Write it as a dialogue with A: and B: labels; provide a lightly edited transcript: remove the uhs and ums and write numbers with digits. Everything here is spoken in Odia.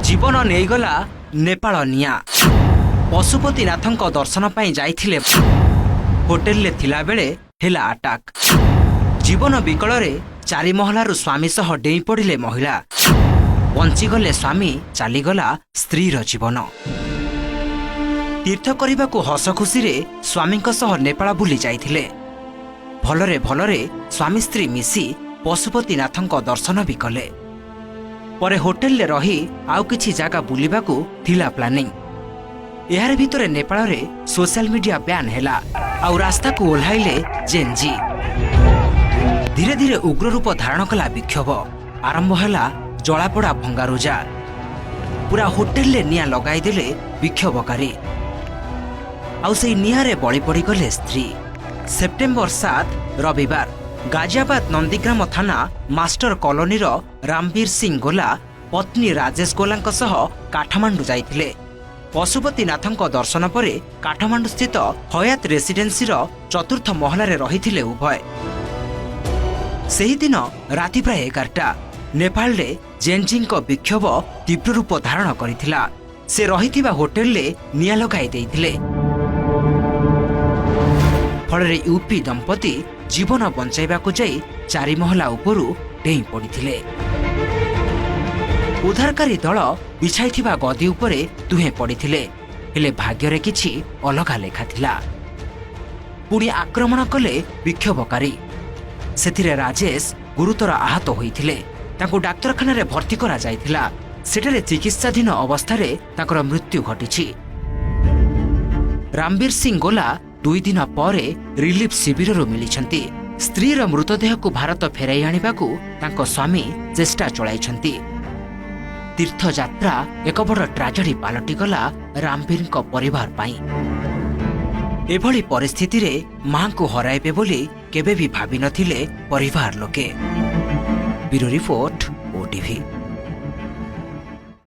A: जीवन नेईगला नेपाल निया पशुपतिनाथଙ୍କ दर्शन ପାଇଁ ଯାଇଥିଲେ ହୋଟେଲରେ ଥିଲାବେଳେ ହେଲା ଆଟାକ୍। ଜୀବନ ବିକଳରେ ଚାରି ମହଲାରୁ ସ୍ୱାମୀ ସହ ଡେଇଁ ପଡ଼ିଲେ ମହିଳା। ବଞ୍ଚିଗଲେ ସ୍ୱାମୀ, ଚାଲିଗଲା ସ୍ତ୍ରୀର ଜୀବନ। ତୀର୍ଥ କରିବାକୁ ହସ ଖୁସିରେ ସ୍ୱାମୀଙ୍କ ସହ ନେପାଳ ବୁଲି ଯାଇଥିଲେ। ଭଲରେ ଭଲରେ ସ୍ୱାମୀ ସ୍ତ୍ରୀ ମିଶି ପଶୁପତିନାଥଙ୍କ ଦର୍ଶନ ବି କଲେ। ପରେ ହୋଟେଲରେ ରହି ଆଉ କିଛି ଜାଗା ବୁଲିବାକୁ ଥିଲା ପ୍ଲାନିଂ। ଏହାର ଭିତରେ ନେପାଳରେ ସୋସିଆଲ ମିଡିଆ ବ୍ୟାନ୍ ହେଲା ଆଉ ରାସ୍ତାକୁ ଓହ୍ଲାଇଲେ ଜେନ୍ଜି। ଧୀରେ ଧୀରେ ଉଗ୍ର ରୂପ ଧାରଣ କଲା ବିକ୍ଷୋଭ। ଆରମ୍ଭ ହେଲା ଜଳାପୋଡ଼ା ଭଙ୍ଗାରୁଜା। ପୁରା ହୋଟେଲରେ ନିଆଁ ଲଗାଇଦେଲେ ବିକ୍ଷୋଭକାରୀ। ଆଉ ସେଇ ନିଆଁରେ ବଳି ପଡ଼ିଗଲେ ସ୍ତ୍ରୀ। ସେପ୍ଟେମ୍ବର 7 ରବିବାର ଗାଜିଆବାଦ ନନ୍ଦୀଗ୍ରାମ ଥାନା ମାଷ୍ଟର କଲୋନୀର ରାମବୀର ସିଂ ଗୋଲା ପତ୍ନୀ ରାଜେଶ ଗୋଲାଙ୍କ ସହ କାଠମାଣ୍ଡୁ ଯାଇଥିଲେ। ପଶୁପତିନାଥଙ୍କ ଦର୍ଶନ ପରେ କାଠମାଣ୍ଡୁସ୍ଥିତ ହୟାତ ରେସିଡେନ୍ସିର ଚତୁର୍ଥ ମହଲାରେ ରହିଥିଲେ ଉଭୟ। ସେହିଦିନ ରାତି ପ୍ରାୟ 11ଟା ନେପାଳରେ ଜେନ୍ଜିଙ୍କ ବିକ୍ଷୋଭ ତୀବ୍ର ରୂପ ଧାରଣ କରିଥିଲା। ସେ ରହିଥିବା ହୋଟେଲରେ ନିଆଁ ଲଗାଇ ଦେଇଥିଲେ। ଫଳରେ ୟୁପି ଦମ୍ପତି ଜୀବନ ବଞ୍ଚାଇବାକୁ ଯାଇ ଚାରି ମହଲା ଉପରୁ ଡେଇଁ ପଡ଼ିଥିଲେ। ଉଦ୍ଧାରକାରୀ ଦଳ ବିଛାଇଥିବା ଗଦି ଉପରେ ଦୁହେଁ ପଡ଼ିଥିଲେ, ହେଲେ ଭାଗ୍ୟରେ କିଛି ଅଲଗା ଲେଖା ଥିଲା। ପୁଣି ଆକ୍ରମଣ କଲେ ବିକ୍ଷୋଭକାରୀ। ସେଥିରେ ରାଜେଶ ଗୁରୁତର ଆହତ ହୋଇଥିଲେ। ତାଙ୍କୁ ଡାକ୍ତରଖାନାରେ ଭର୍ତ୍ତି କରାଯାଇଥିଲା। ସେଠାରେ ଚିକିତ୍ସାଧୀନ ଅବସ୍ଥାରେ ତାଙ୍କର ମୃତ୍ୟୁ ଘଟିଛି। ରାମବୀର ସିଂ ଗୋଲା 2 ଦିନ ପରେ ରିଲିଫ ଶିବିରରୁ ମିଳିଛନ୍ତି। ସ୍ତ୍ରୀର ମୃତଦେହକୁ ଭାରତ ଫେରାଇ ଆଣିବାକୁ ତାଙ୍କ ସ୍ୱାମୀ ଚେଷ୍ଟା ଚଳାଇଛନ୍ତି। ତୀର୍ଥଯାତ୍ରା ଏକ ବଡ଼ ଟ୍ରାଜେଡି ପାଲଟିଗଲା ରାମବୀରଙ୍କ ପରିବାର ପାଇଁ। ଏଭଳି ପରିସ୍ଥିତିରେ ମାଙ୍କୁ ହରାଇବେ ବୋଲି କେବେ ବି ଭାବିନଥିଲେ ପରିବାର ଲୋକେ। Bureau report, OTV.